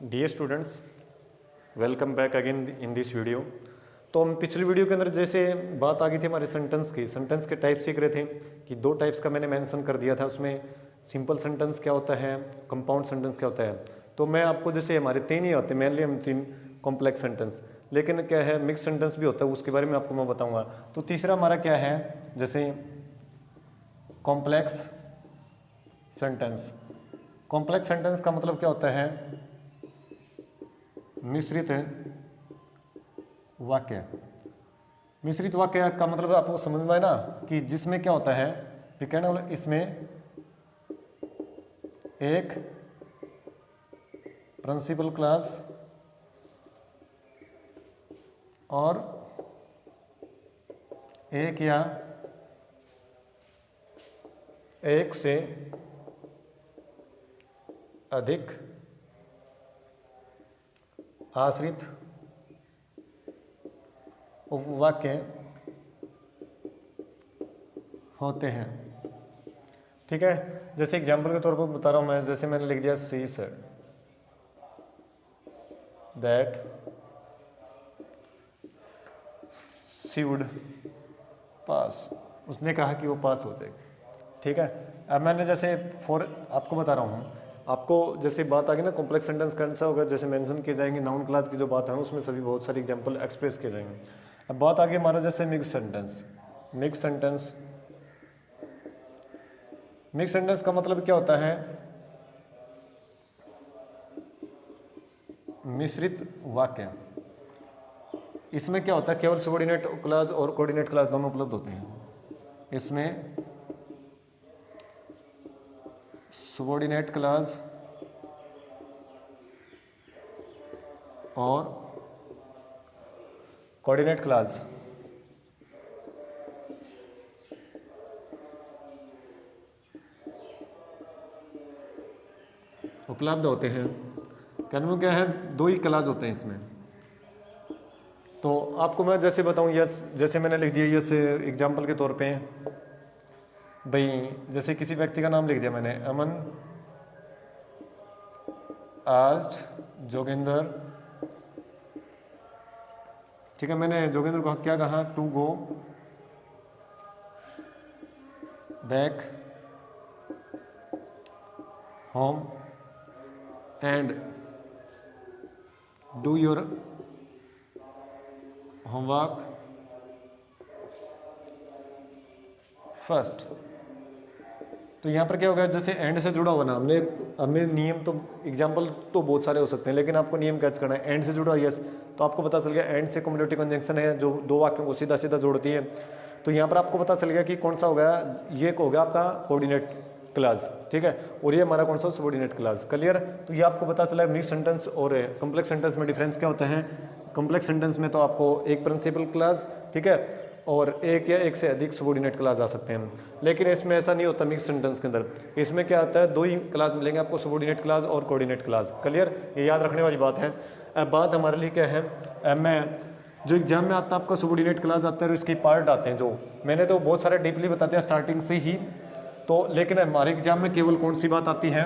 Dear students, welcome back again in this video. तो हम पिछली वीडियो के अंदर जैसे बात आ गई थी हमारे सेंटेंस के टाइप सीख रहे थे कि दो टाइप्स का मैंने मेंशन कर दिया था। उसमें सिंपल सेंटेंस क्या होता है, कंपाउंड सेंटेंस क्या होता है। तो मैं आपको जैसे हमारे तीन ही होते हैं मेनली, हम तीन कॉम्प्लेक्स सेंटेंस, लेकिन क्या है मिक्स सेंटेंस भी होता है, उसके बारे में आपको मैं बताऊंगा। तो तीसरा हमारा क्या है, जैसे कॉम्प्लेक्स सेंटेंस। कॉम्प्लेक्स सेंटेंस का मतलब क्या होता है, मिश्रित वाक्य। मिश्रित वाक्य का मतलब आपको समझ में आए ना, कि जिसमें क्या होता है, ये कहना मतलब इसमें एक प्रिंसिपल क्लॉज और एक या एक से अधिक आश्रित उपवाक्य होते हैं। ठीक है, जैसे एग्जाम्पल के तौर पर बता रहा हूं मैं। जैसे मैंने लिख दिया she said that she would पास, उसने कहा कि वो पास हो जाएगी। ठीक है, अब मैंने जैसे आपको बता रहा हूँ, आपको जैसे बात आ गई ना कॉम्प्लेक्स सेंटेंस कौन सा होगा, जैसे मेंशन किए जाएंगे नाउन क्लास की जो बात है उसमें सभी बहुत सारी एग्जांपल एक्सप्रेस किए जाएंगे। अब बात आ गई हमारा जैसे मिक्स सेंटेंस। मिक्स सेंटेंस का मतलब क्या होता है, मिश्रित वाक्य। इसमें क्या होता है, केवल सबऑर्डिनेट क्लॉज और कोऑर्डिनेट क्लॉज दोनों उपलब्ध होते हैं। इसमें सबऑर्डिनेट क्लॉज और कोऑर्डिनेट क्लॉज उपलब्ध होते हैं। कहने में क्या है, दो ही क्लॉज होते हैं इसमें। तो आपको मैं जैसे बताऊं, यस जैसे मैंने लिख दिया यस एग्जाम्पल के तौर पे, भाई जैसे किसी व्यक्ति का नाम लिख दिया मैंने, अमन आज जोगिंदर। ठीक है, मैंने जोगिंदर को क्या कहा, to go back home and do your homework first. तो यहाँ पर क्या होगा, जैसे एंड से जुड़ा हुआ ना, हमने नियम तो एग्जाम्पल तो बहुत सारे हो सकते हैं, लेकिन आपको नियम कैच करना है। एंड से जुड़ा यस, तो आपको पता चल गया एंड से कम्युनिटी कंजंक्शन है जो दो वाक्यों को सीधा सीधा जोड़ती है। तो यहाँ पर आपको पता चल गया कि कौन सा हो गया, ये हो गया आपका कोऑर्डिनेट क्लॉज। ठीक है, और ये हमारा कौन सा, सबऑर्डिनेट क्लॉज। क्लियर। तो ये आपको पता चला मिक्स सेंटेंस और कॉम्प्लेक्स सेंटेंस में डिफरेंस क्या होता है। कॉम्प्लेक्स सेंटेंस में तो आपको एक प्रिंसिपल क्लॉज, ठीक है, और एक या एक से अधिक सबऑर्डिनेट क्लॉज आ सकते हैं, लेकिन इसमें ऐसा नहीं होता। मिक्स सेंटेंस के अंदर इसमें क्या आता है, दो ही क्लॉज मिलेंगे आपको, सबऑर्डिनेट क्लॉज और कोऑर्डिनेट क्लॉज। क्लियर, ये याद रखने वाली बात है। अब बात हमारे लिए क्या है, मैं जो एग्जाम में आता है आपका सबऑर्डिनेट क्लॉज आता है और इसके पार्ट आते हैं, जो मैंने तो बहुत सारे डीपली बता दिया स्टार्टिंग से ही। तो लेकिन हमारे एग्जाम में केवल कौन सी बात आती है,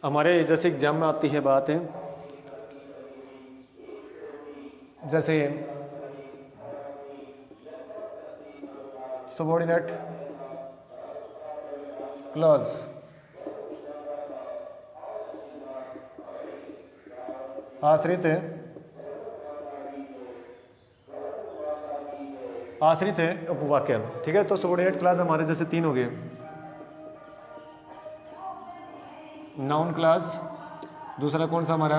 हमारे जैसे एग्जाम में आती है बात है जैसे सबऑर्डिनेट क्लॉज, आश्रित है उपवाक्य। ठीक है, तो सबऑर्डिनेट क्लॉज हमारे जैसे तीन हो गए, नाउन क्लॉज, दूसरा कौन सा हमारा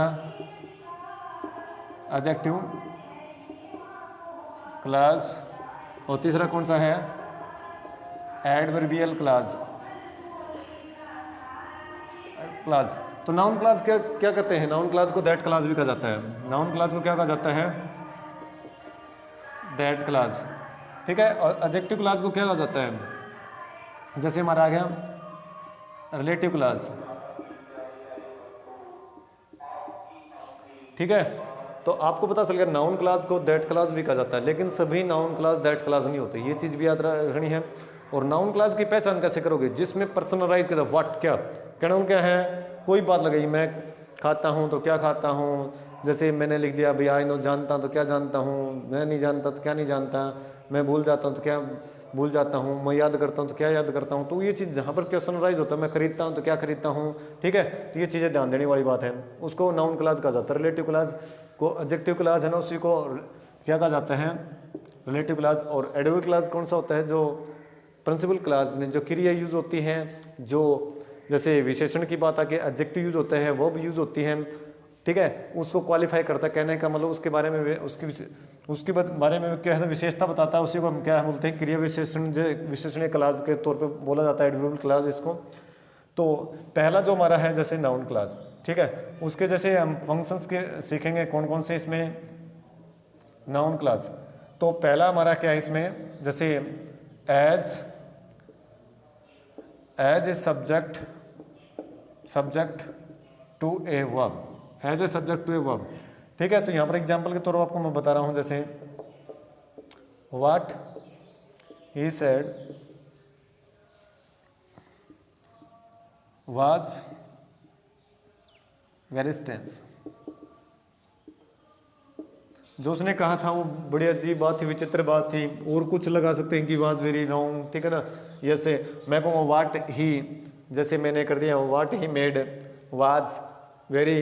एडजेक्टिव क्लॉज, और तीसरा कौन सा है, एडवर्बियल क्लॉज। तो नाउन क्लॉज क्या कहते हैं, नाउन क्लॉज को दैट क्लॉज भी कहा जाता है। नाउन क्लॉज को क्या कहा जाता है, दैट क्लॉज। ठीक है, और एडजेक्टिव क्लॉज को क्या कहा जाता है, जैसे हमारा आ गया रिलेटिव क्लॉज। ठीक है, तो आपको पता चल गया नाउन क्लास को दैट क्लास भी कहा जाता है, लेकिन सभी नाउन क्लास दैट क्लास नहीं होते, ये चीज़ भी याद रखनी है। और नाउन क्लास की पहचान कैसे करोगे, जिसमें पर्सनलाइज कर व्हाट क्या कहना क्या है, कोई बात लगाई, मैं खाता हूँ तो क्या खाता हूँ, जैसे मैंने लिख दिया भाई आई नो, जानता तो क्या जानता हूँ, मैं नहीं जानता तो क्या नहीं जानता, मैं भूल जाता हूँ तो क्या भूल जाता हूँ, मैं याद करता हूँ तो क्या याद करता हूँ। तो ये चीज़ जहाँ पर क्वेश्चन राइज होता है, मैं खरीदता हूँ तो क्या खरीदता हूँ, ठीक है। तो ये चीज़ें ध्यान देने वाली बात है। उसको नाउन क्लास कहा जाता है। रिलेटिव क्लास को एडजेक्टिव क्लास है ना, उसी को क्या कहा जाता है, रिलेटिव क्लास। और एडवर्ब क्लास कौन सा होता है, जो प्रिंसिपल क्लास में जो क्रिया यूज होती हैं, जो जैसे विशेषण की बात आके एडजेक्टिव यूज होते हैं, वो भी यूज होती हैं, ठीक है। उसको क्वालिफाई करता है, कहने का मतलब उसके बारे में उसके बारे में क्या है विशेषता बताता है, उसी को हम क्या बोलते हैं, क्रिया विशेषण, विशेषणीय क्लास के तौर पे बोला जाता है एडवर्ब क्लास इसको। तो पहला जो हमारा है जैसे नाउन क्लास, ठीक है, उसके जैसे हम फंक्शंस के सीखेंगे कौन कौन से इसमें नाउन क्लास। तो पहला हमारा क्या है इसमें, जैसे as a subject to a verb, as a subject to a verb, ठीक है। तो यहाँ पर एग्जाम्पल के तौर पर आपको मैं बता रहा हूँ, जैसे what he said was very stance, जो उसने कहा था वो बड़ी अजीब बात थी, विचित्र बात थी। और कुछ लगा सकते हैं कि वाज वेरी रॉन्ग, ठीक है ना। जैसे मैं कहूँगा व्हाट ही, जैसे मैंने कर दिया what he made was very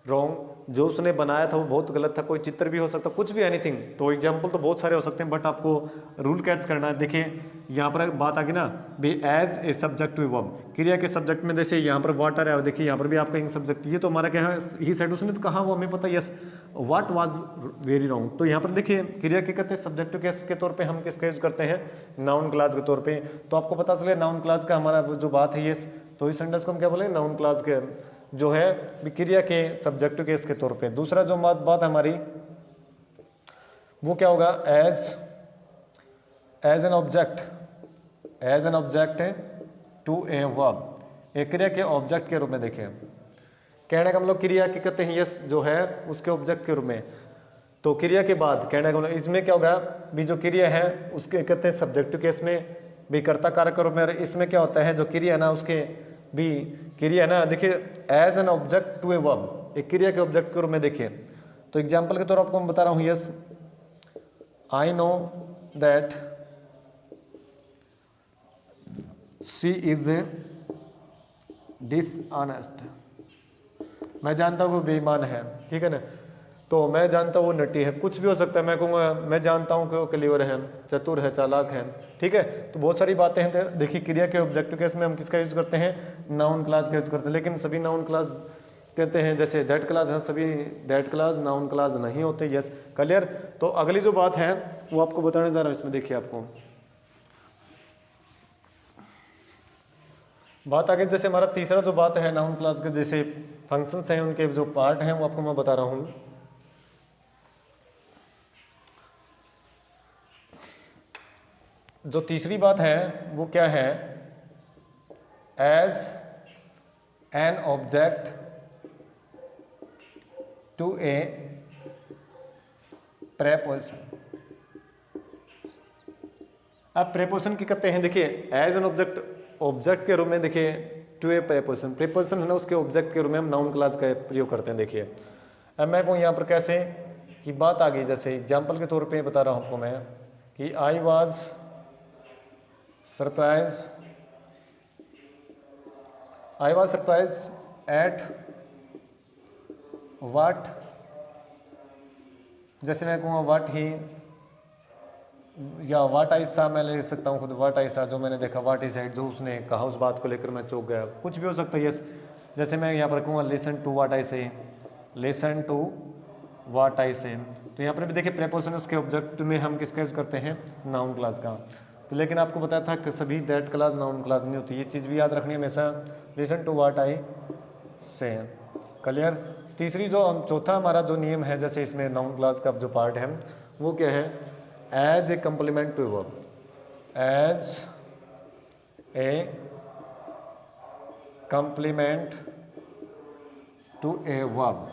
wrong, जो उसने बनाया था वो बहुत गलत था। कोई चित्र भी हो सकता, कुछ भी, एनीथिंग। तो एग्जाम्पल तो बहुत सारे हो सकते हैं, बट आपको रूल कैच करना है। देखिए यहाँ पर बात आ गई ना भी as a subject to verb, क्रिया के सब्जेक्ट में जैसे यहाँ पर वाट आ रहा है, देखिए यहाँ पर भी आपका एक सब्जेक्ट, ये तो हमारा क्या है, ही सेड, उसने तो कहा, वो हमें पता, yes what was very wrong. तो यहाँ पर देखिए क्रिया के कहते हैं सब्जेक्टिव केस के तौर पे हम किसका यूज करते हैं, नाउन क्लास के तौर पे। तो आपको पता चले नाउन क्लास का हमारा जो बात है, यस, तो इस सेंटेंस को हम क्या बोले, नाउन क्लास के जो है क्रिया के सब्जेक्टिव केस के तौर पे। दूसरा जो बात हमारी वो क्या होगा, as an object to a verb, एक क्रिया के ऑब्जेक्ट के रूप में। देखिए कहने का मतलब क्रिया के कहते हैं यस, जो है उसके ऑब्जेक्ट के रूप में। तो क्रिया के बाद कहने का मतलब इसमें क्या होगा भी, जो क्रिया है उसके कहते हैं सब्जेक्टिव केस में भी कर्ता कारक के रूप में। और इसमें क्या होता है, जो क्रिया है ना उसके भी क्रिया है ना, देखिए as an object to a verb, एक क्रिया के ऑब्जेक्ट के रूप में। देखिए तो एग्जांपल के तौर पर आपको मैं बता रहा हूँ, yes I know that she is dishonest, मैं जानता हूँ वो बेईमान है, ठीक है ना। तो मैं जानता हूँ वो नटी है, कुछ भी हो सकता है। मैं कहूँगा मैं जानता हूँ कि वो क्लीवर है, चतुर है, चालाक है, ठीक है। तो बहुत सारी बातें हैं। देखिए क्रिया के ऑब्जेक्टिव केस में हम किसका यूज करते हैं, नाउन क्लास का यूज करते हैं। लेकिन सभी नाउन क्लास कहते हैं जैसे दैट क्लास है, सभी दैट क्लास नाउन क्लास नहीं होते, यस क्लियर। तो अगली जो बात है वो आपको बताने जा रहा हूँ, इसमें देखिए आपको बात आगे, जैसे हमारा तीसरा जो बात है नाउन क्लास के जैसे फंक्शंस हैं, उनके जो पार्ट हैं वो आपको मैं बता रहा हूँ। जो तीसरी बात है वो क्या है, as an object to a preposition. अब प्रेपोजिशन की कहते हैं, देखिए एज एन ऑब्जेक्ट के रूप में, देखिए टू ए प्रेपोजिशन है ना, उसके ऑब्जेक्ट के रूप में हम नाउन क्लास का प्रयोग करते हैं। देखिए अब मैं कहूँ यहाँ पर कैसे की बात आ गई, जैसे एग्जाम्पल के तौर पे बता रहा हूँ आपको मैं कि I was surprise at what, जैसे मैं कहूँगा व्हाट ही, या व्हाट आई सा, मैं ले सकता हूँ खुद व्हाट आई सा, जो मैंने देखा, व्हाट ही सेड, जो उसने कहा उस बात को लेकर मैं चौंक गया, कुछ भी हो सकता है। यस जैसे मैं यहाँ पर कहूँगा लिसन टू व्हाट आई से, लिसन टू व्हाट आई से। तो यहाँ पर भी देखिए प्रेपोजिशन उसके ऑब्जेक्ट में हम किसका यूज करते हैं, नाउन क्लास का। तो लेकिन आपको बताया था कि सभी दैट क्लास नाउन क्लास नहीं होती, ये चीज़ भी याद रखनी है हमेशा, लिसन टू व्हाट आई से, क्लियर। तीसरी जो चौथा हमारा जो नियम है, जैसे इसमें नाउन क्लास का जो पार्ट है वो क्या है, as a complement to verb, as a complement to a verb,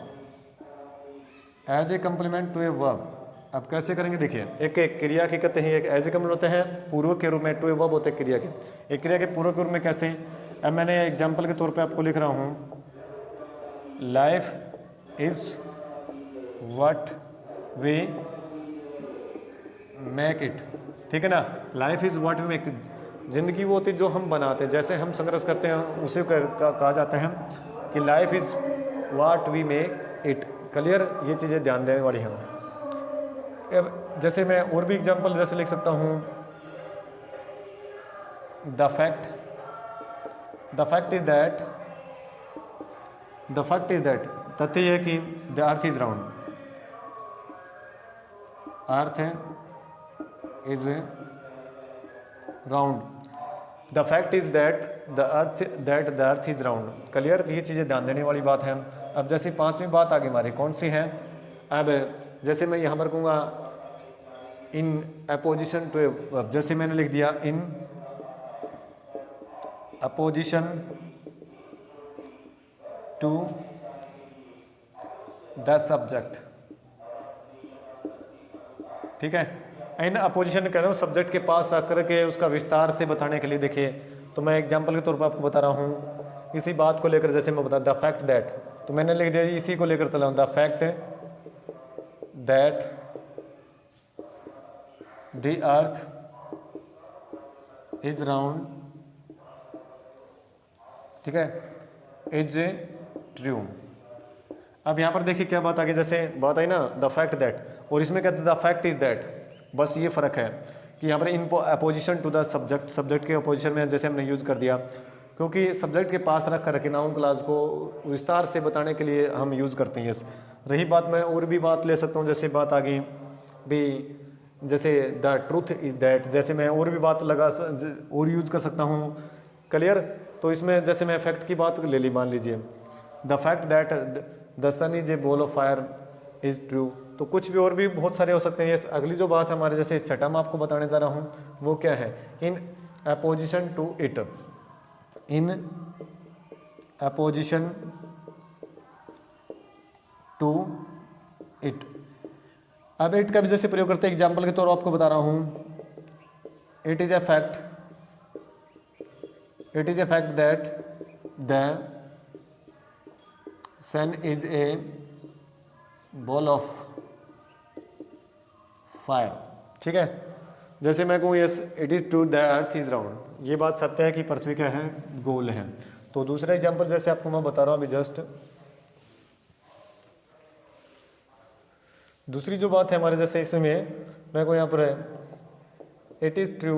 as a complement to a verb. अब कैसे करेंगे, देखिए एक क्रिया के कहते हैं, एक एज ए कंप्लीमेंट होते हैं पूर्वक के रूप में, टू ए वर्ब होते हैं क्रिया के। एक क्रिया के पूर्वक के रूप में कैसे, अब मैंने एग्जाम्पल के तौर पे आपको लिख रहा हूँ, life is what we make it, ठीक है ना। Life is what we make it, जिंदगी वो होती है जो हम बनाते हैं, जैसे हम संघर्ष करते हैं उसे कहा जाता है कि life is what we make it. Clear, ये चीज़ें ध्यान देने वाली हैं। अब जैसे मैं और भी एग्जांपल जैसे लिख सकता हूँ, द फैक्ट इज दैट, तथ्य यह है कि the earth is round, earth is round. The fact is that the earth is round. Clear, ये चीज़ें ध्यान देने वाली बात है। अब जैसे पांचवी बात आगे हमारी कौन सी है, अब जैसे मैं यहाँ पर कहूँगा इन अपोजिशन टू, अब जैसे मैंने लिख दिया in apposition to the subject, ठीक है। इन अपोजिशन कह रहा हूँ सब्जेक्ट के पास आकर के उसका विस्तार से बताने के लिए। देखिए, तो मैं एग्जांपल के तौर पर आपको बता रहा हूँ इसी बात को लेकर, जैसे मैं बता द फैक्ट दैट, तो मैंने लिख दिया इसी को लेकर चला हूँ, the fact that the earth is round, ठीक है, इज ट्रू। अब यहाँ पर देखिए क्या बात आ गई, जैसे बात आई ना द फैक्ट दैट, और इसमें कहते हैं द फैक्ट इज दैट। बस ये फ़र्क है कि यहाँ पर in apposition to the subject, subject के अपोजिशन में जैसे हमने यूज़ कर दिया, क्योंकि सब्जेक्ट के पास रख कर नाउन क्लास को विस्तार से बताने के लिए हम यूज़ करते हैं। रही बात, मैं और भी बात ले सकता हूँ, जैसे बात आ गई भी जैसे द ट्रूथ इज़ दैट, जैसे मैं और भी बात लगा और यूज़ कर सकता हूँ। क्लियर, तो इसमें जैसे मैं फैक्ट की बात ले ली, मान लीजिए the fact that the sun is a ball of fire is true, तो कुछ भी और भी बहुत सारे हो सकते हैं। ये अगली जो बात है हमारे, जैसे छठा मैं आपको बताने जा रहा हूँ, वो क्या है, in apposition to it, in apposition to it. अब इट का भी जैसे प्रयोग करते हैं, एग्जाम्पल के तौर पर आपको बता रहा हूँ, it is a fact that the sun is a ball of fire, ठीक है। जैसे मैं कहूँ yes it is true the earth is round, ये बात सत्य है कि पृथ्वी क्या है, गोल है। तो दूसरा एग्जांपल जैसे आपको मैं बता रहा हूँ अभी जस्ट, दूसरी जो बात है हमारे, जैसे इसमें मैं कहूँ यहाँ पर है it is true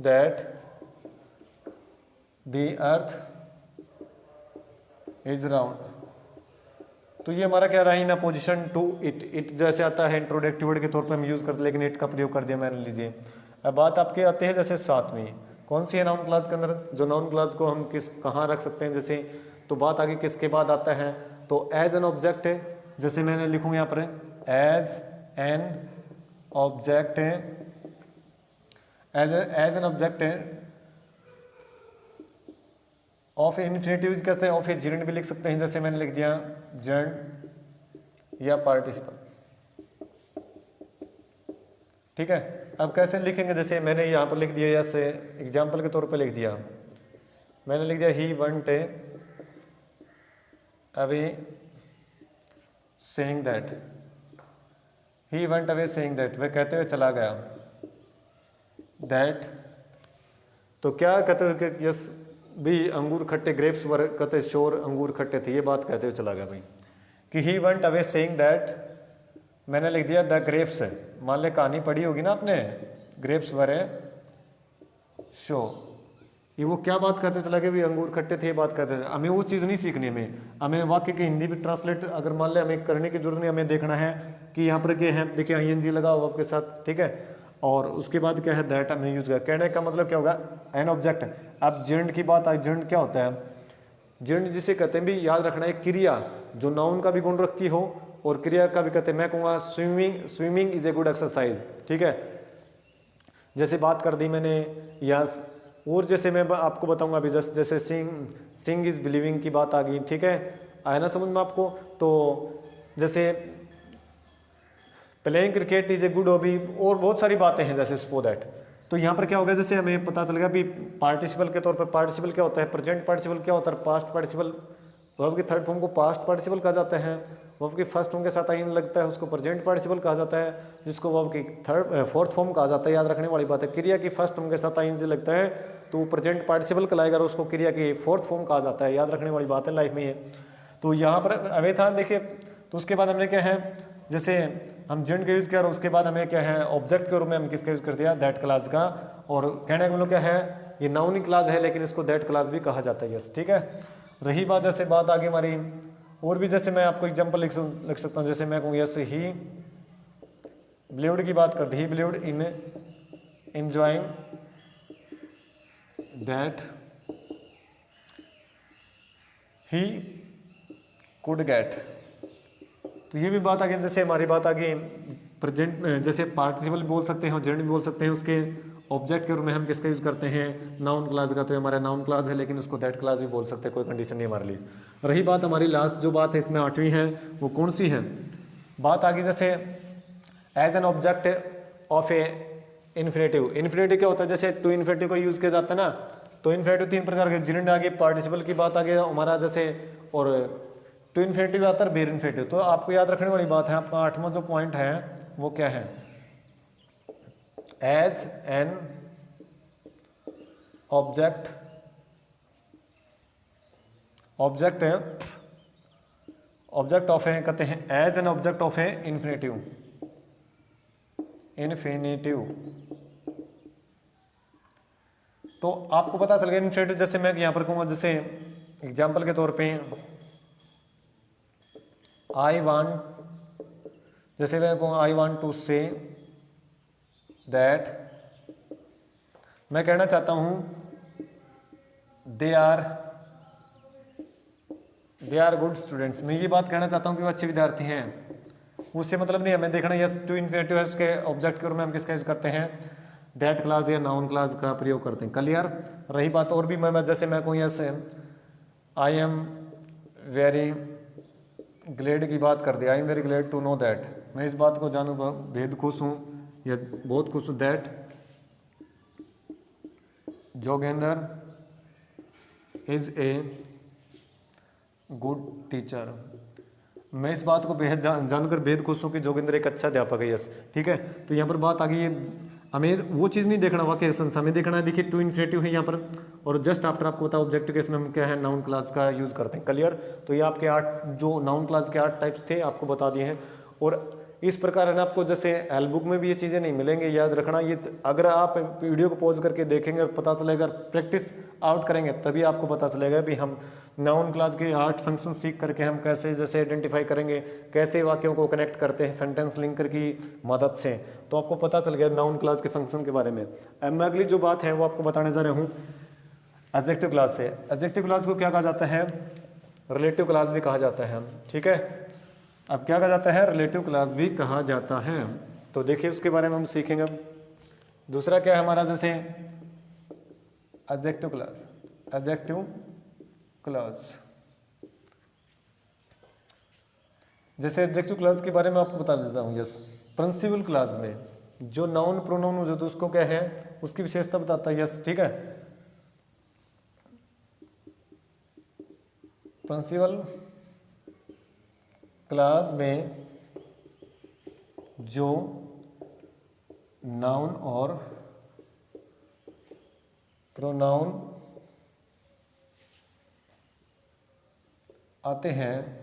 that the earth is round, तो ये हमारा क्या रहा in apposition to it. It जैसे आता है इंट्रोडक्टिव वर्ड के तौर पे हम यूज़ करते, लेकिन इट का प्रयोग कर दिया मैंने। लीजिए अब बात आपके आते हैं जैसे सातवीं, कौन सी है नाउन क्लास के अंदर, जो नाउन क्लास को हम कहाँ रख सकते हैं, जैसे तो बात आगे किसके बाद आता है, तो एज एन ऑब्जेक्ट है, जैसे मैंने लिखूँ यहाँ पर एज एन ऑब्जेक्ट है, एज एन ऑब्जेक्ट है ऑफ इन्फिनेटिव कैसे हैं, ऑफ ए जिरंड भी लिख सकते हैं, जैसे मैंने लिख दिया जिरंड या पार्टिसिपल, ठीक है। अब कैसे लिखेंगे, जैसे मैंने यहाँ पर लिख दिया, जैसे एग्जाम्पल के तौर पे लिख दिया, मैंने लिख दिया he went away saying that, he went away saying that, वह कहते हुए चला गया, दैट, तो क्या कहते हो कि यस भी अंगूर खट्टे, ग्रेप्स वर कहते शोर, अंगूर खट्टे थे, ये बात कहते हुए चला गया भाई, कि he went away saying that, मैंने लिख दिया द ग्रेप्स, मान ले कहानी पढ़ी होगी ना आपने, ग्रेप्स वर शो, ये वो क्या बात करते चला गया, भी अंगूर खट्टे थे, ये बात करते थे। हमें वो चीज़ नहीं सीखनी, हमें वाक्य की हिंदी भी ट्रांसलेट अगर मान ले हमें करने की जरूरत नहीं, हमें देखना है कि यहाँ पर क्या है, देखिए ING लगा हुआ आपके साथ, ठीक है, और उसके बाद क्या है दैट हमें यूज कर, कहने का मतलब क्या होगा, एन ऑब्जेक्ट। अब जिरंड की बात आई, जिरंड क्या होता है, जिरंड जिसे कहते हैं भी याद रखना, एक क्रिया जो नाउन का भी गुण रखती हो और क्रिया का भी कहते हैं। मैं कहूँगा swimming is a good exercise, ठीक है, जैसे बात कर दी मैंने यस, और जैसे मैं आपको बताऊंगा अभी जैसे सिंग इज बिलीविंग की बात आ गई, ठीक है, आया ना समझ में आपको। तो जैसे playing cricket is a good hobby, और बहुत सारी बातें हैं जैसे सपो दैट। तो यहाँ पर क्या होगा, जैसे हमें पता चल गया भी पार्टिसिपल के तौर पर, पार्टिसिपल क्या होता है, प्रेजेंट पार्टिसिपल क्या होता है, पास्ट पार्टिसिपल वर्ब की थर्ड फॉर्म को पास्ट पार्टिसिपल कहा जाता है, वर्ब की फर्स्ट फॉर्म के साथ आइन लगता है उसको प्रेजेंट पार्टिसिपल कहा जाता है, जिसको वर्ब की फोर्थ फॉर्म कहा जाता है। याद रखने वाली बात है, क्रिया की फर्स्ट फॉर्म के साथ आइन से लगता है तो प्रेजेंट पार्टिसिपल कहलाएगा और उसको क्रिया की फोर्थ फॉर्म कहा जाता है। याद रखने वाली बात है लाइफ में ये। तो यहाँ पर अवे था देखिए, तो उसके बाद हमने क्या है, जैसे हम जेंड का यूज़ किया और उसके बाद हमें क्या है ऑब्जेक्ट के रूप में हम किसका यूज़ कर दिया, दैट क्लास का। और कहने का मतलब क्या है, ये नाउन ही क्लास है लेकिन इसको दैट क्लास भी कहा जाता है। यस, ठीक है। रही बात जैसे बात आगे हमारी और भी, जैसे मैं आपको एग्जांपल लिख सकता हूँ, जैसे मैं कहूँ यस ही बिलीव्ड की बात करते, ही believed in enjoying that he could get. तो ये भी बात आगे, जैसे हमारी बात आगे प्रेजेंट, जैसे पार्टिसिपल भी बोल सकते हैं और जेंड भी बोल सकते हैं, उसके ऑब्जेक्ट के रूप में हम किसका यूज़ करते हैं, नाउन क्लास का। तो ये हमारा नाउन क्लास है लेकिन उसको दैट क्लास भी बोल सकते हैं, कोई कंडीशन नहीं हमारे लिए। रही बात हमारी लास्ट जो बात है इसमें 8वीं है, वो कौन सी है, बात आगे जैसे as an object of a infinitive. Infinitive क्या होता है, जैसे टू इन्फिनेटिव का यूज़ किया जाता है ना, तो इन्फिनेटिव 3 प्रकार के, जिरेंड आगे, पार्टिसिपल की बात आगे हमारा जैसे, और टू इन्फिनेटिव आता है बेर इन्फिनेटिव। तो आपको याद रखने वाली बात है, आपका 8वां जो पॉइंट है वो क्या है, एज एन ऑब्जेक्ट, ऑब्जेक्ट है ऑब्जेक्ट ऑफ ए, कहते हैं as an object of a infinitive, infinitive. तो आपको पता चल गया इन्फिनेटिव, जैसे मैं यहां पर कहूंगा, जैसे एग्जाम्पल के तौर पे आई वांट, जैसे मैं कहूँगा I want to say that, मैं कहना चाहता हूँ दे आर गुड स्टूडेंट्स, मैं ये बात कहना चाहता हूँ कि वो अच्छे विद्यार्थी हैं। उससे मतलब नहीं हमें देखना यस टू इन्फिनेटिव है, उसके ऑब्जेक्ट के रूप में हम किसका यूज करते हैं, दैट क्लास या नाउन क्लास का प्रयोग करते हैं। क्लियर। रही बात और भी, मैं जैसे मैं कहूँ yes I am very glad की बात कर दी, I am very glad to know that, मैं इस बात को जानू बेहद खुश हूँ या बहुत खुश हूँ, that Jogendra is a good teacher, मैं इस बात को बेहद जानकर बेहद खुश हूँ कि जोगेंद्र एक अच्छा अध्यापक है। यस, ठीक है। तो यहाँ पर बात आ गई है, हमें वो चीज़ नहीं देखना वाक्य एसेंस, हमें देखना है, देखिए टू इन्फिनेटिव है यहाँ पर, और जस्ट आफ्टर आपको पता ऑब्जेक्टिव केस में हम क्या है, नाउन क्लास का यूज़ करते हैं। क्लियर। तो ये आपके 8 जो नाउन क्लास के 8 टाइप्स थे आपको बता दिए हैं। और इस प्रकार है ना, आपको जैसे एल बुक में भी ये चीज़ें नहीं मिलेंगे, याद रखना। ये अगर आप वीडियो को पॉज करके देखेंगे और पता चलेगा, प्रैक्टिस आउट करेंगे तभी आपको पता चलेगा भी हम नाउन क्लास के 8 फंक्शन सीख करके हम कैसे जैसे आइडेंटिफाई करेंगे, कैसे वाक्यों को कनेक्ट करते हैं सेंटेंस लिंकर की मदद से। तो आपको पता चल गया नाउन क्लास के फंक्शन के बारे में। अब मैं अगली जो बात है वो आपको बताने जा रहा हूँ एडजेक्टिव क्लास से। एडजेक्टिव क्लास को क्या कहा जाता है, रिलेटिव क्लास भी कहा जाता है। ठीक है, अब क्या कहा जाता है, रिलेटिव क्लास भी कहा जाता है। तो देखिए उसके बारे में हम सीखेंगे। दूसरा क्या है हमारा, जैसे एडजेक्टिव क्लास, एडजेक्टिव क्लास, जैसे एडजेक्टिव क्लास के बारे में आपको बता देता हूँ। यस, प्रिंसिपल क्लास में जो नाउन प्रोनाउन हो जाता है उसको क्या है, उसकी विशेषता बताता है। यस, ठीक है। प्रिंसिपल क्लास में जो नाउन और प्रोनाउन आते हैं,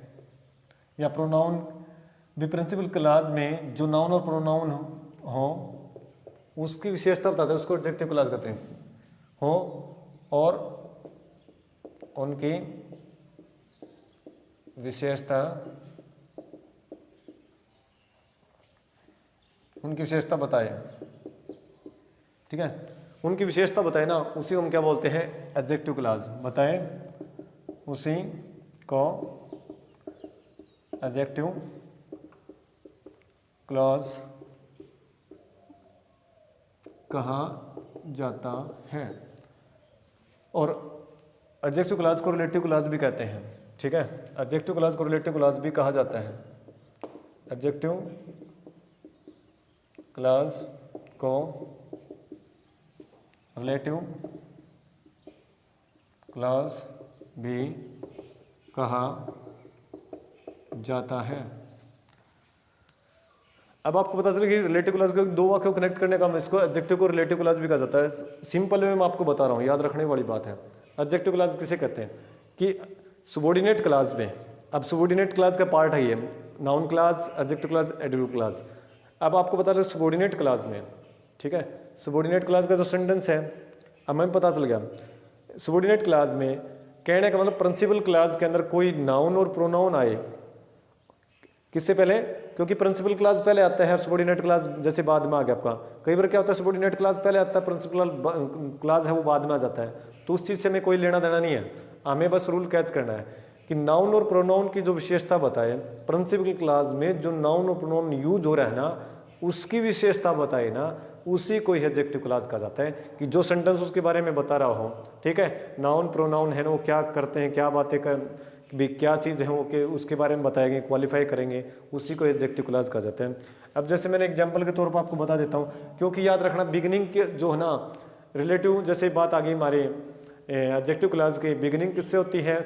या प्रोनाउन भी प्रिंसिपल क्लास में जो नाउन और प्रोनाउन हो उसकी विशेषता बताते हैं, उसको एडजेक्टिव क्लास कहते हैं। हो और उनकी विशेषता, उनकी विशेषता बताए। ठीक है, उनकी विशेषता बताए ना, उसी को हम क्या बोलते हैं, एडजेक्टिव क्लास। बताए उसी को एडजेक्टिव क्लॉज कहा जाता है। और एडजेक्टिव क्लॉज को रिलेटिव क्लॉज भी कहते हैं। ठीक है, एडजेक्टिव क्लॉज को रिलेटिव क्लॉज भी कहा जाता है। एडजेक्टिव क्लॉज को रिलेटिव क्लॉज भी कहा जाता है। अब आपको पता चले कि रिलेटिव क्लॉज को दो वाक्यों को कनेक्ट करने का इसको एडजेक्टिव को रिलेटिव क्लॉज भी कहा जाता है। सिंपल वे में आपको बता रहा हूँ, याद रखने वाली बात है। एडजेक्टिव क्लॉज किसे कहते हैं कि सबॉर्डिनेट क्लॉज में, अब सबॉर्डिनेट क्लॉज का पार्ट है ये, noun clause, adjective clause, adjective clause. अब आपको पता चला सबॉर्डिनेट क्लॉज में, ठीक है, सबॉर्डिनेट क्लॉज का जो सेंटेंस है, अब हमें पता चल गया सबॉर्डिनेट क्लॉज में कहने का मतलब प्रिंसिपल क्लॉज के अंदर कोई नाउन और प्रोनाउन आए, किससे पहले, क्योंकि प्रिंसिपल क्लॉज पहले आता है, सबॉर्डिनेट क्लॉज जैसे बाद में आ गया आपका। कई बार क्या होता है सबॉर्डिनेट क्लॉज पहले आता है, प्रिंसिपल क्लॉज है वो बाद में आ जाता है, तो उस चीज़ से हमें कोई लेना देना नहीं है। हमें बस रूल कैच करना है कि नाउन और प्रोनाउन की जो विशेषता बताए, प्रिंसिपल क्लॉज में जो नाउन और प्रोनाउन यूज हो रहा है ना, उसकी विशेषता बताए ना, उसी को ही एडजेक्टिव क्लॉज कहा जाता है। कि जो सेंटेंस उसके बारे में बता रहा हो, ठीक है, नाउन प्रोनाउन है ना, वो क्या करते हैं, क्या बातें कर भी, क्या चीज़ है वो के उसके बारे में बताएंगे, क्वालिफाई करेंगे, उसी को एडजेक्टिव क्लॉज कहा जाता है। अब जैसे मैंने एग्जांपल के तौर पर आपको बता देता हूँ, क्योंकि याद रखना बिगिनिंग के जो है ना रिलेटिव, जैसे बात आ गई हमारे एडजेक्टिव क्लॉज की बिगिनिंग किससे होती है,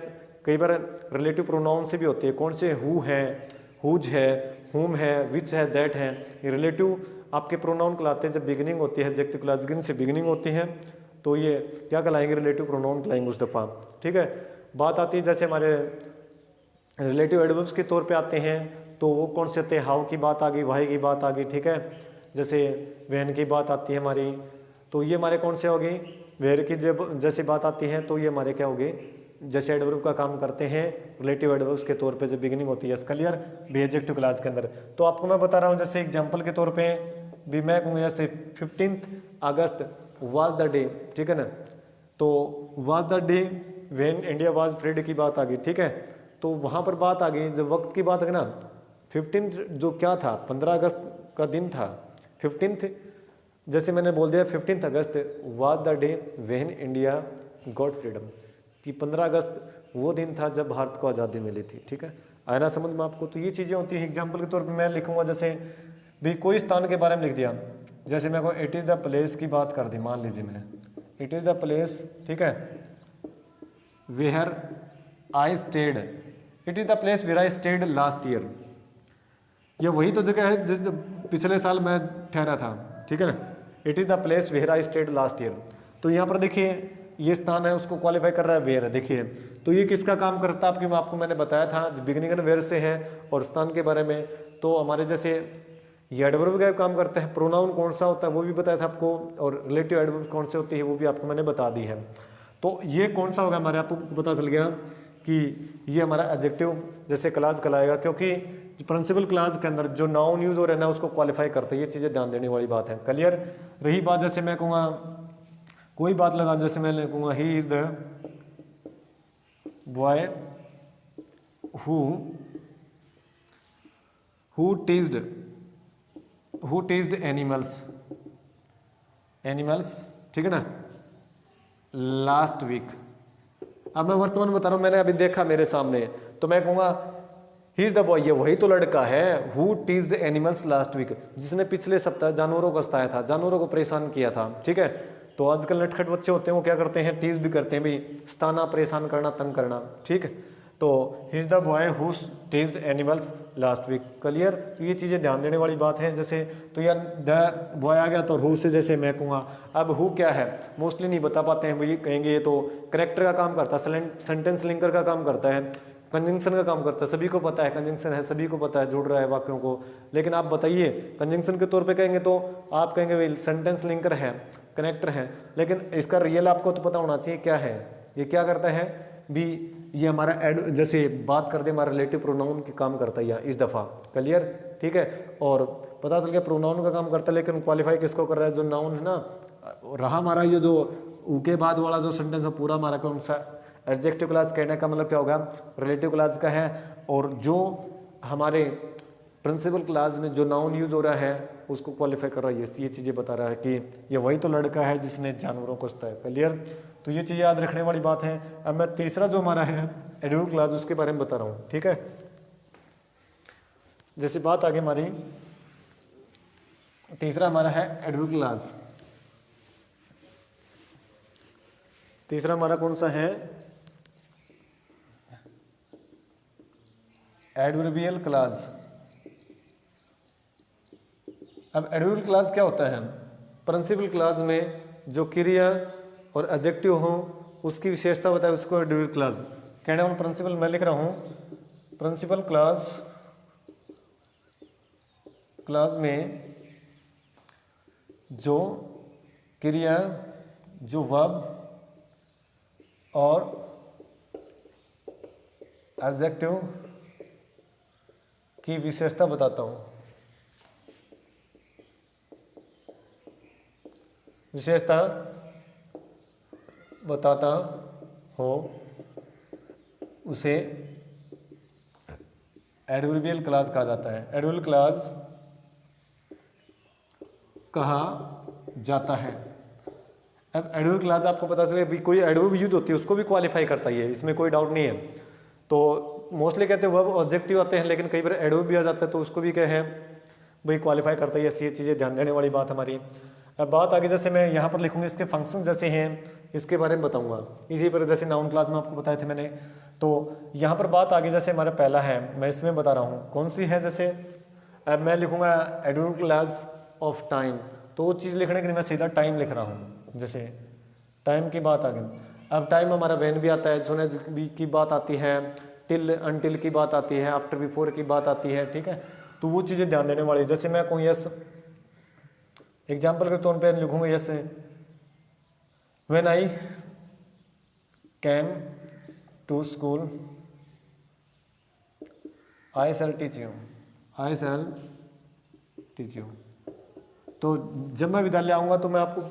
कई बार रिलेटिव प्रोनाउन से भी होती है। कौन से, हु है, हुज है, हुम है, विच है, दैट है, ये रिलेटिव आपके प्रोनाउन कहलाते हैं। जब बिगिनिंग होती है एडजेक्टिव क्लॉज गिन से बिगिनिंग होती है, तो ये क्या कहलाएंगे, रिलेटिव प्रोनाउन कहलाएंगे उस दफ़ा, ठीक है। बात आती है जैसे हमारे रिलेटिव एडवर्ब्स के तौर पे आते हैं, तो वो कौन से होते हैं, हाउ की बात आ गई, वाई की बात आ गई, ठीक है, जैसे वैन की बात आती है हमारी, तो ये हमारे कौन से होगी, वेयर की जब जैसे बात आती है तो ये हमारे क्या होगी, जैसे एडवर्ब का काम करते हैं रिलेटिव एडवर्ब्स के तौर पे जब बिगिनिंग होती है क्लियर भी एडजेक्टिव क्लॉज के अंदर। तो आपको मैं बता रहा हूँ, जैसे एग्जांपल के तौर पे भी मैं कहूँगा जैसे 15 अगस्त वाज द डे, ठीक है ना, तो was the day when India was freed की बात आ गई, ठीक है, तो वहाँ पर बात आ गई जब वक्त की बात है ना, 15 जो क्या था, 15 अगस्त का दिन था, 15th, जैसे मैंने बोल दिया 15 August was the day when India got freedom, कि 15 अगस्त वो दिन था जब भारत को आज़ादी मिली थी, ठीक है, आया ना समझ में आपको। तो ये चीज़ें होती हैं। एग्जाम्पल के तौर पे मैं लिखूंगा, जैसे भी कोई स्थान के बारे में लिख दिया, जैसे मैं को इट इज़ द प्लेस की बात कर दी, मान लीजिए मैं इट इज़ द प्लेस, ठीक है, where I stayed, it is the place where I stayed last year, ये वही तो जगह है जिस पिछले साल मैं ठहरा था, ठीक है ना, it is the place where I stayed last year. तो यहाँ पर देखिए ये स्थान है, उसको क्वालिफाई कर रहा है वेयर है, देखिए तो ये किसका काम करता है, आपको मैंने बताया था बिगिनिंग एंड वेयर से है, और स्थान के बारे में तो हमारे जैसे ये एडवर्ब का काम करता है, प्रोनाउन कौन सा होता है वो भी बताया था आपको, और रिलेटिव एडवर्ब कौन से होती है वो भी आपको मैंने बता दी है। तो ये कौन सा होगा हमारे, आपको पता चल गया कि ये हमारा एडजेक्टिव जैसे क्लॉज कहलाएगा, क्योंकि प्रिंसिपल क्लॉज के अंदर जो नाउन यूज हो रहा है ना उसको क्वालिफाई करते हैं, ये चीज़ें ध्यान देने वाली बात है, क्लियर। रही बात जैसे मैं कहूँगा कोई बात लगा, जैसे मैं कहूँगा ही is the boy who teased animals, ठीक है ना, लास्ट वीक। अब मैं वर्तमान बता रहा हूँ, मैंने अभी देखा मेरे सामने, तो मैं कहूँगा ही इज द बॉय, ये वही तो लड़का है, who teased animals last week, जिसने पिछले सप्ताह जानवरों को सताया था, जानवरों को परेशान किया था, ठीक है। तो आजकल नटखट बच्चे होते हैं वो क्या करते हैं, टीज भी करते हैं भाई, सताना, परेशान करना, तंग करना, ठीक है। तो he is the boy who teased animals last week, clear. तो ये चीज़ें ध्यान देने वाली बात है। जैसे तो यार द बॉय आ गया तो हु से जैसे मैं कहूँगा, अब हु क्या है मोस्टली नहीं बता पाते हैं, भाई कहेंगे ये तो करेक्टर का काम करता है, सेंटेंस लिंकर का काम करता है, कंजंक्शन का काम करता है, सभी को पता है कंजंक्शन है, सभी को पता है जुड़ रहा है वाक्यों को। लेकिन आप बताइए कंजंक्शन के तौर पे कहेंगे तो आप कहेंगे भाई सेंटेंस लिंकर है, कनेक्टर है, लेकिन इसका रियल आपको तो पता होना चाहिए क्या है, ये क्या करता है भी, ये हमारा जैसे बात करते हमारा रिलेटिव प्रोनाउन के काम करता है इस दफ़ा, क्लियर, ठीक है। और पता चल गया प्रोनाउन का काम करता है, लेकिन क्वालिफाई किसको कर रहा है, जो नाउन है ना, रहा हमारा ये जो ऊ के बाद वाला जो सेंटेंस है पूरा हमारा कौन सा एडजेक्टिव क्लॉज कहने का मतलब क्या होगा, रिलेटिव क्लॉज का है। और जो हमारे प्रिंसिपल क्लॉज में जो नाउन यूज हो रहा है उसको क्वालिफाई कर रहा है, ये चीज़ें बता रहा है कि ये वही तो लड़का है जिसने जानवरों को सताया, क्लियर। तो ये चीज़ याद रखने वाली बात है। अब मैं तीसरा जो हमारा है एडजेक्टिव क्लॉज उसके बारे में बता रहा हूँ, ठीक है। जैसे बात आगे हमारी तीसरा हमारा है एडजेक्टिव क्लॉज, तीसरा हमारा कौन सा है, एडवर्बियल क्लॉज। अब एडवर्बियल क्लॉज क्या होता है? प्रिंसिपल क्लॉज में जो क्रिया और एडजेक्टिव हो उसकी विशेषता बताए उसको एडवर्बियल क्लॉज कहने वाला। प्रिंसिपल मैं लिख रहा हूँ, प्रिंसिपल क्लॉज में जो क्रिया, जो वर्ब और एडजेक्टिव की विशेषता बताता हूँ, विशेषता बताता हो उसे एडवर्बियल क्लॉज कहा जाता है। एडवर्बियल क्लॉज कहा जाता है। अब एडवर्बियल क्लॉज आपको पता चले भी कोई एडवर्ब यूज होती है उसको भी क्वालिफाई करता ही है, इसमें कोई डाउट नहीं है। तो मोस्टली कहते हैं वर्ब ऑब्जेक्टिव आते हैं, लेकिन कई बार एडवर्ब भी आ जाता है तो उसको भी क्या है भाई क्वालिफाई करता ही है। ऐसी ये चीज़ें ध्यान देने वाली बात हमारी। अब बात आगे जैसे मैं यहाँ पर लिखूंगा इसके फंक्शन जैसे हैं इसके बारे में बताऊंगा। इसी पर जैसे नाउन क्लास में आपको बताए थे मैंने, तो यहाँ पर बात आगे जैसे हमारा पहला है मैं इसमें बता रहा हूँ कौन सी है। जैसे अब मैं लिखूंगा एडवर्बियल क्लॉज ऑफ टाइम, तो वो चीज़ लिखने के लिए मैं सीधा टाइम लिख रहा हूँ। जैसे टाइम की बात आ गई, अब टाइम हमारा व्हेन भी आता है, सोन एज की बात आती है, टिल अनटिल की बात आती है, आफ्टर बिफोर की बात आती है, ठीक है। तो वो चीज़ें ध्यान देने वाली। जैसे मैं कहूँ यस, एग्जाम्पल के तौर पे लिखूंगा yes when I came to school I shall teach you, I shall teach you. तो जब मैं विद्यालय आऊँगा तो मैं आपको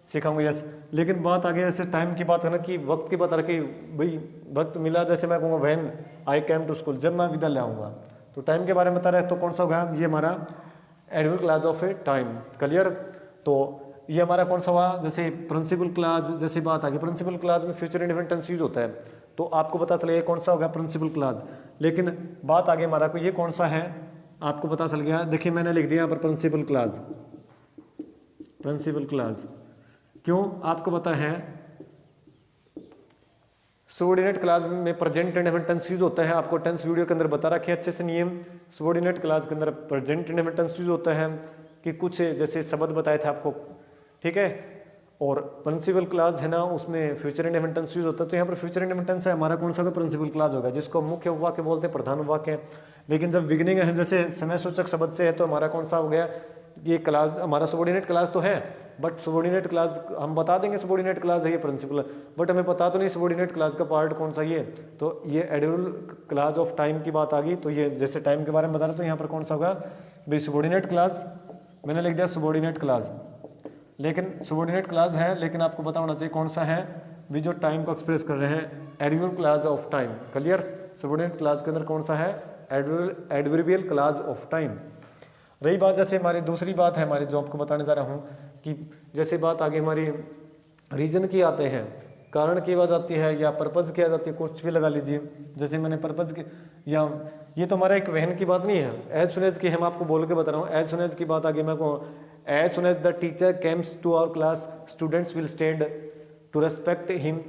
सिखाऊंगा यस। लेकिन बात आगे ऐसे टाइम की बात करना कि वक्त की बात रखी भाई वक्त मिला, जैसे मैं कहूँगा when I came to school, जब मैं विद्यालय आऊँगा। तो टाइम के बारे में बता रहे तो कौन सा होगा, ये हमारा adverbial clause of A time. Clear? तो ये हमारा कौन सा हुआ, जैसे प्रिंसिपल क्लॉज जैसी बात आ गई। प्रिंसिपल क्लॉज में फ्यूचर इंडेफिनिट टेंस यूज होता है, तो आपको पता चलेगा कौन सा होगा प्रिंसिपल क्लॉज। लेकिन बात आगे हमारा को ये कौन सा है आपको पता चल गया। देखिए मैंने लिख दिया यहाँ पर प्रिंसिपल क्लॉज, प्रिंसिपल क्लॉज क्यों आपको पता है सबऑर्डिनेट क्लॉज में प्रेजेंट इंडेफिनिट टेंस यूज होता है। आपको टेंस वीडियो के अंदर बता रखे अच्छे से नियम। सबऑर्डिनेट क्लॉज के अंदर प्रेजेंट इंडेफिनिट टेंस यूज होता है कि कुछ जैसे शब्द बताए थे आपको, ठीक है। और प्रिंसिपल क्लॉज है ना उसमें फ्यूचर इंडेफिनिट टेंस यूज होता है। तो यहाँ पर फ्यूचर इंडेफिनिट टेंस है हमारा कौन सा होगा, प्रिंसिपल क्लॉज होगा, जिसको मुख्य वाक्य बोलते हैं, प्रधान वाक्य। लेकिन जब बिगिनिंग है जैसे समय सूचक शब्द से है तो हमारा कौन सा हो गया, ये क्लास हमारा सबऑर्डिनेट क्लास तो है, बट सबऑर्डिनेट क्लास हम बता देंगे सबऑर्डिनेट क्लास है ये प्रिंसिपल, बट हमें पता तो नहीं सबऑर्डिनेट क्लास का पार्ट कौन सा ये। तो ये एडवर्बियल क्लास ऑफ टाइम की बात आ गई। तो ये जैसे टाइम के बारे में बता रहे तो यहाँ पर कौन सा होगा भाई सबऑर्डिनेट क्लास, मैंने लिख दिया सबऑर्डिनेट क्लास। लेकिन सबऑर्डिनेट क्लास है, लेकिन आपको पता होना चाहिए कौन सा है भी जो टाइम को एक्सप्रेस कर रहे हैं, adverbial class of time. Clear? Subordinate class के अंदर कौन सा है, एडवर्बियल क्लास ऑफ टाइम। रही बात जैसे हमारी दूसरी बात है हमारी जो आपको बताने जा रहा हूँ कि जैसे बात आगे हमारी रीजन की आते हैं, कारण की आवाज़ आती है या पर्पज़ की आ जाती है, कुछ भी लगा लीजिए। जैसे मैंने पर्पज़ की या ये तो हमारा एक वहन की बात नहीं है, एज सुन एज की हम आपको बोल के बता रहा हूँ। एज सुन एज की बात आगे मैं कहूँ as soon as the teacher comes to our class students will stand to respect him.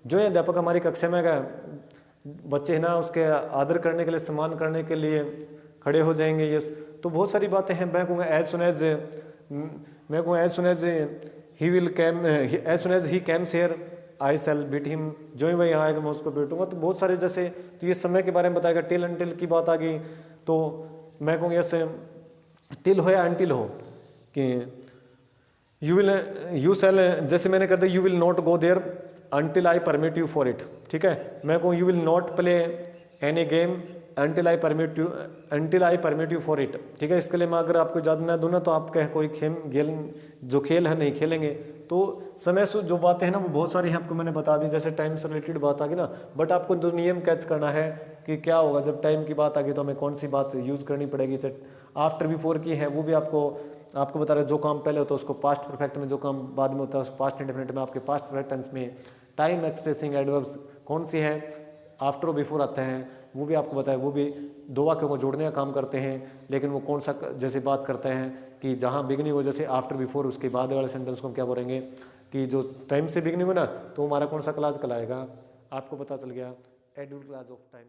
जो ये अध्यापक हमारी कक्षा में गए बच्चे है ना उसके आदर करने के लिए, सम्मान करने के लिए खड़े हो जाएंगे। यस, तो बहुत सारी बातें हैं। मैं कहूँगा एज सुन एज, मैं कहूँ as soon as he will come, as soon as he comes here I shall beat him. जो ही वही आएगा मैं उसको बैठूंगा। तो बहुत सारे जैसे तो ये समय के बारे में बताएगा। टिल अनटिल की बात आ गई तो मैं कहूँगा जैसे टिल हो या अनटिल हो कि यू शैल, जैसे मैंने कर दिया you will not go there until I permit you for it, ठीक है। मैं कहूँ you will not play any game until I permit you for it, ठीक है। इसके लिए मैं अगर आपको इजाज़त ना दूँ ना तो आप कह कोई जो खेल है नहीं खेलेंगे। तो समय से जो बातें हैं ना वो बहुत सारी हैं, आपको मैंने बता दी। जैसे टाइम से रिलेटेड बात आ गई ना, बट आपको जो नियम कैच करना है कि क्या होगा जब टाइम की बात आ गई तो हमें कौन सी बात यूज़ करनी पड़ेगी। आफ्टर बिफोर की है वो भी आपको बता रहे जो काम पहले होता है उसको पास्ट परफेक्ट में, जो काम बाद में होता है उसको पास्ट इंडेफिनिट में। आपके पास्ट परफेक्ट टेंस में टाइम एक्सप्रेसिंग एडवर्ब्स कौन सी है, आफ्टर और बिफोर आते हैं, वो भी आपको बताया। वो भी दो वाक्यों को जोड़ने का काम करते हैं, लेकिन वो कौन सा जैसे बात करते हैं कि जहाँ बिगनिंग हो जैसे आफ्टर बिफोर, उसके बाद वाले सेंटेंस को हम क्या बोलेंगे कि जो टाइम से बिगनिंग हो ना तो हमारा कौन सा क्लास कहलाएगा, आपको पता चल गया एडवर्बियल क्लास ऑफ टाइम।